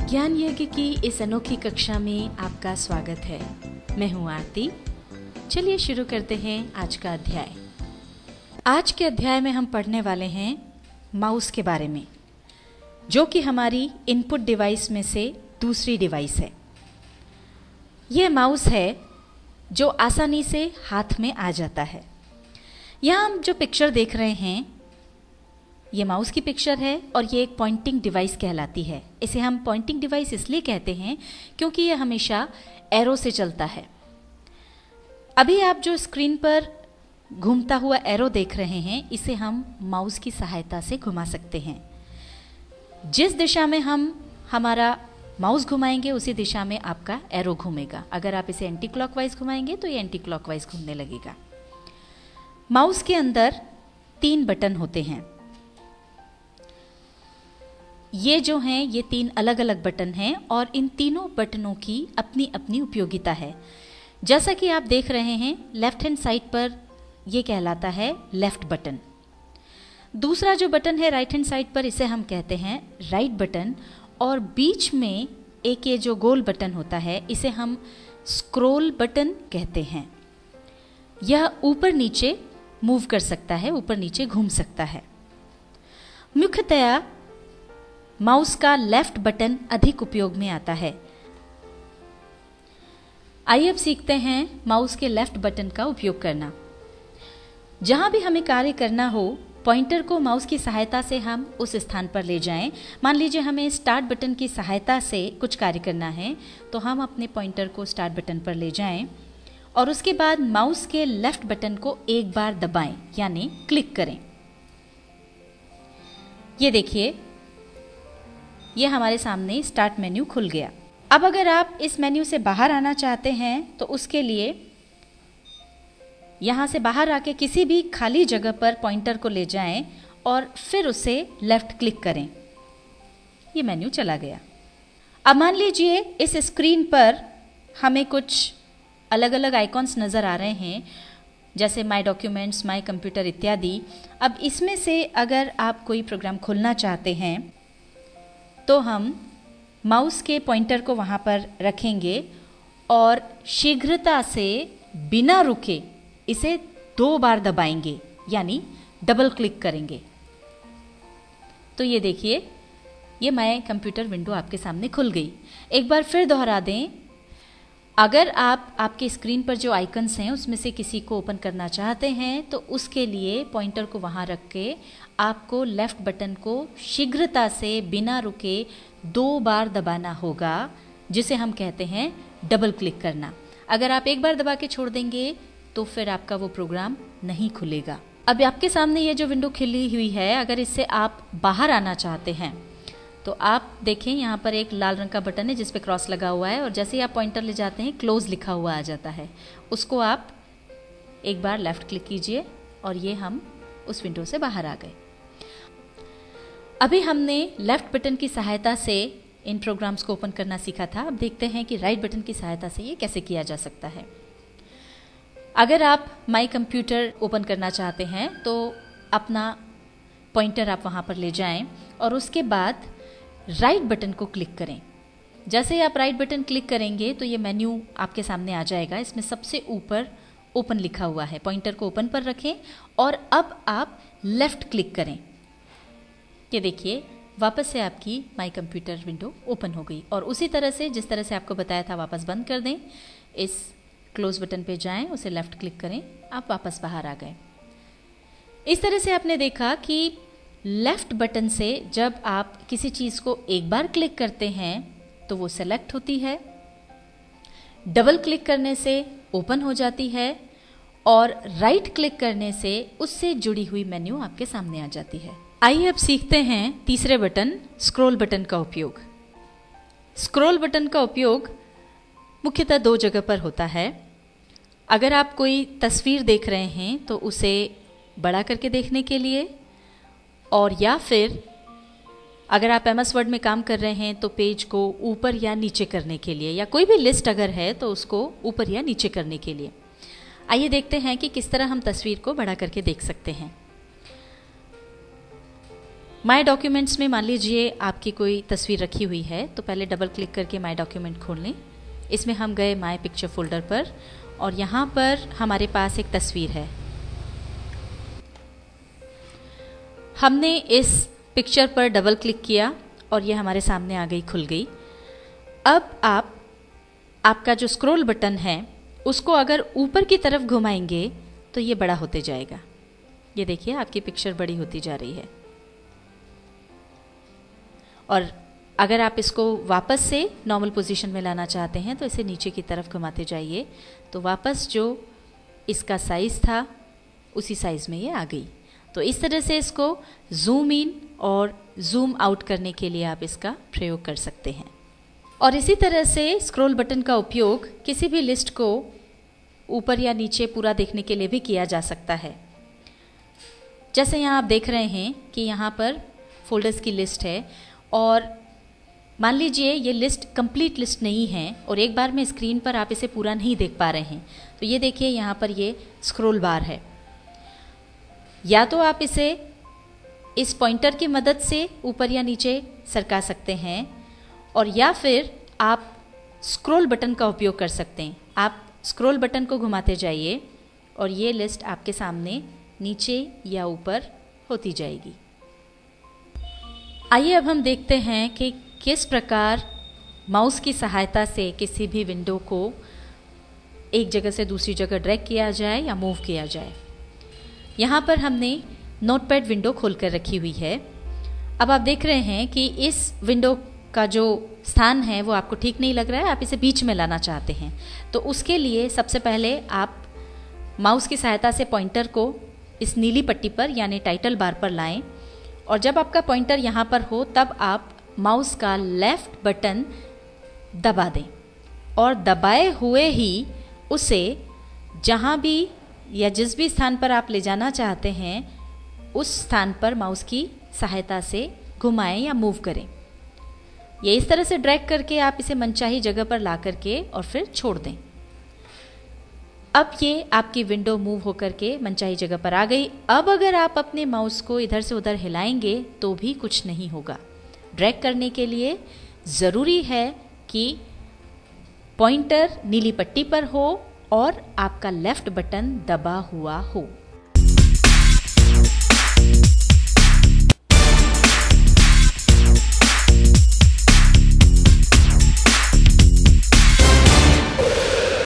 ज्ञान यज्ञ की इस अनोखी कक्षा में आपका स्वागत है। मैं हूं आरती। चलिए शुरू करते हैं आज का अध्याय। आज के अध्याय में हम पढ़ने वाले हैं माउस के बारे में, जो कि हमारी इनपुट डिवाइस में से दूसरी डिवाइस है। यह माउस है जो आसानी से हाथ में आ जाता है। यहाँ हम जो पिक्चर देख रहे हैं ये माउस की पिक्चर है और ये एक पॉइंटिंग डिवाइस कहलाती है। इसे हम पॉइंटिंग डिवाइस इसलिए कहते हैं क्योंकि ये हमेशा एरो से चलता है। अभी आप जो स्क्रीन पर घूमता हुआ एरो देख रहे हैं, इसे हम माउस की सहायता से घुमा सकते हैं। जिस दिशा में हम हमारा माउस घुमाएंगे उसी दिशा में आपका एरो घूमेगा। अगर आप इसे एंटी क्लॉकवाइज घुमाएंगे तो ये एंटी क्लॉकवाइज घूमने लगेगा। माउस के अंदर 3 बटन होते हैं। ये जो हैं ये 3 अलग अलग बटन हैं और इन तीनों बटनों की अपनी अपनी उपयोगिता है। जैसा कि आप देख रहे हैं, लेफ्ट हैंड साइड पर ये कहलाता है लेफ्ट बटन। दूसरा जो बटन है राइट हैंड साइड पर, इसे हम कहते हैं राइट बटन। और बीच में एक ये जो गोल बटन होता है, इसे हम स्क्रॉल बटन कहते हैं। यह ऊपर नीचे मूव कर सकता है, ऊपर नीचे घूम सकता है। मुख्यतया माउस का लेफ्ट बटन अधिक उपयोग में आता है। आइए अब सीखते हैं माउस के लेफ्ट बटन का उपयोग करना। जहां भी हमें कार्य करना हो, पॉइंटर को माउस की सहायता से हम उस स्थान पर ले जाएं। मान लीजिए हमें स्टार्ट बटन की सहायता से कुछ कार्य करना है, तो हम अपने पॉइंटर को स्टार्ट बटन पर ले जाएं और उसके बाद माउस के लेफ्ट बटन को एक बार दबाएं, यानी क्लिक करें। ये देखिए, ये हमारे सामने स्टार्ट मेन्यू खुल गया। अब अगर आप इस मेन्यू से बाहर आना चाहते हैं तो उसके लिए यहाँ से बाहर आके किसी भी खाली जगह पर पॉइंटर को ले जाएं और फिर उसे लेफ्ट क्लिक करें। ये मेन्यू चला गया। अब मान लीजिए इस स्क्रीन पर हमें कुछ अलग अलग आइकॉन्स नज़र आ रहे हैं, जैसे माय डॉक्यूमेंट्स, माय कंप्यूटर इत्यादि। अब इसमें से अगर आप कोई प्रोग्राम खोलना चाहते हैं तो हम माउस के पॉइंटर को वहाँ पर रखेंगे और शीघ्रता से बिना रुके इसे 2 बार दबाएंगे, यानी डबल क्लिक करेंगे। तो ये देखिए, ये माय कंप्यूटर विंडो आपके सामने खुल गई। एक बार फिर दोहरा दें। अगर आप आपके स्क्रीन पर जो आइकन्स हैं उसमें से किसी को ओपन करना चाहते हैं तो उसके लिए पॉइंटर को वहाँ रख के आपको लेफ्ट बटन को शीघ्रता से बिना रुके 2 बार दबाना होगा, जिसे हम कहते हैं डबल क्लिक करना। अगर आप एक बार दबा के छोड़ देंगे तो फिर आपका वो प्रोग्राम नहीं खुलेगा। अब आपके सामने ये जो विंडो खिली हुई है, अगर इससे आप बाहर आना चाहते हैं तो आप देखें यहाँ पर एक लाल रंग का बटन है जिस पे क्रॉस लगा हुआ है और जैसे ही आप पॉइंटर ले जाते हैं क्लोज लिखा हुआ आ जाता है। उसको आप एक बार लेफ्ट क्लिक कीजिए और ये हम उस विंडो से बाहर आ गए। अभी हमने लेफ्ट बटन की सहायता से इन प्रोग्राम्स को ओपन करना सीखा था। अब देखते हैं कि राइट बटन की सहायता से ये कैसे किया जा सकता है। अगर आप माय कंप्यूटर ओपन करना चाहते हैं तो अपना पॉइंटर आप वहाँ पर ले जाएं और उसके बाद राइट बटन को क्लिक करें। जैसे ही आप राइट बटन क्लिक करेंगे तो ये मेन्यू आपके सामने आ जाएगा। इसमें सबसे ऊपर ओपन लिखा हुआ है। पॉइंटर को ओपन पर रखें और अब आप लेफ्ट क्लिक करें। ये देखिए, वापस से आपकी माय कंप्यूटर विंडो ओपन हो गई। और उसी तरह से जिस तरह से आपको बताया था वापस बंद कर दें। इस क्लोज बटन पे जाएं, उसे लेफ्ट क्लिक करें, आप वापस बाहर आ गए। इस तरह से आपने देखा कि लेफ्ट बटन से जब आप किसी चीज़ को एक बार क्लिक करते हैं तो वो सेलेक्ट होती है, डबल क्लिक करने से ओपन हो जाती है और राइट क्लिक करने से उससे जुड़ी हुई मेन्यू आपके सामने आ जाती है। आइए अब सीखते हैं तीसरे बटन स्क्रॉल बटन का उपयोग। स्क्रॉल बटन का उपयोग मुख्यतः 2 जगह पर होता है। अगर आप कोई तस्वीर देख रहे हैं तो उसे बड़ा करके देखने के लिए, और या फिर अगर आप MS वर्ड में काम कर रहे हैं तो पेज को ऊपर या नीचे करने के लिए, या कोई भी लिस्ट अगर है तो उसको ऊपर या नीचे करने के लिए। आइए देखते हैं कि किस तरह हम तस्वीर को बड़ा करके देख सकते हैं। माय डॉक्यूमेंट्स में मान लीजिए आपकी कोई तस्वीर रखी हुई है, तो पहले डबल क्लिक करके माय डॉक्यूमेंट खोल लें। इसमें हम गए माय पिक्चर फोल्डर पर और यहाँ पर हमारे पास एक तस्वीर है। हमने इस पिक्चर पर डबल क्लिक किया और ये हमारे सामने आ गई, खुल गई। अब आपका जो स्क्रॉल बटन है उसको अगर ऊपर की तरफ घुमाएंगे तो ये बड़ा होते जाएगा। ये देखिए आपकी पिक्चर बड़ी होती जा रही है। और अगर आप इसको वापस से नॉर्मल पोजीशन में लाना चाहते हैं तो इसे नीचे की तरफ घुमाते जाइए, तो वापस जो इसका साइज़ था उसी साइज़ में ये आ गई। तो इस तरह से इसको जूम इन और जूम आउट करने के लिए आप इसका प्रयोग कर सकते हैं। और इसी तरह से स्क्रॉल बटन का उपयोग किसी भी लिस्ट को ऊपर या नीचे पूरा देखने के लिए भी किया जा सकता है। जैसे यहाँ आप देख रहे हैं कि यहाँ पर फोल्डर्स की लिस्ट है और मान लीजिए ये लिस्ट कंप्लीट लिस्ट नहीं है और एक बार में स्क्रीन पर आप इसे पूरा नहीं देख पा रहे हैं, तो ये देखिए यहाँ पर ये स्क्रॉल बार है। या तो आप इसे इस पॉइंटर की मदद से ऊपर या नीचे सरका सकते हैं और या फिर आप स्क्रॉल बटन का उपयोग कर सकते हैं। आप स्क्रॉल बटन को घुमाते जाइए और ये लिस्ट आपके सामने नीचे या ऊपर होती जाएगी। आइए अब हम देखते हैं कि किस प्रकार माउस की सहायता से किसी भी विंडो को एक जगह से दूसरी जगह ड्रैग किया जाए या मूव किया जाए। यहाँ पर हमने नोटपैड विंडो खोल कर रखी हुई है। अब आप देख रहे हैं कि इस विंडो का जो स्थान है वो आपको ठीक नहीं लग रहा है, आप इसे बीच में लाना चाहते हैं। तो उसके लिए सबसे पहले आप माउस की सहायता से पॉइंटर को इस नीली पट्टी पर यानी टाइटल बार पर लाएं और जब आपका पॉइंटर यहाँ पर हो तब आप माउस का लेफ्ट बटन दबा दें और दबाए हुए ही उसे जहाँ भी या जिस भी स्थान पर आप ले जाना चाहते हैं उस स्थान पर माउस की सहायता से घुमाएं या मूव करें। ये इस तरह से ड्रैग करके आप इसे मनचाही जगह पर ला करके और फिर छोड़ दें। अब ये आपकी विंडो मूव होकर के मनचाही जगह पर आ गई। अब अगर आप अपने माउस को इधर से उधर हिलाएंगे तो भी कुछ नहीं होगा। ड्रैग करने के लिए ज़रूरी है कि पॉइंटर नीली पट्टी पर हो और आपका लेफ्ट बटन दबा हुआ हो।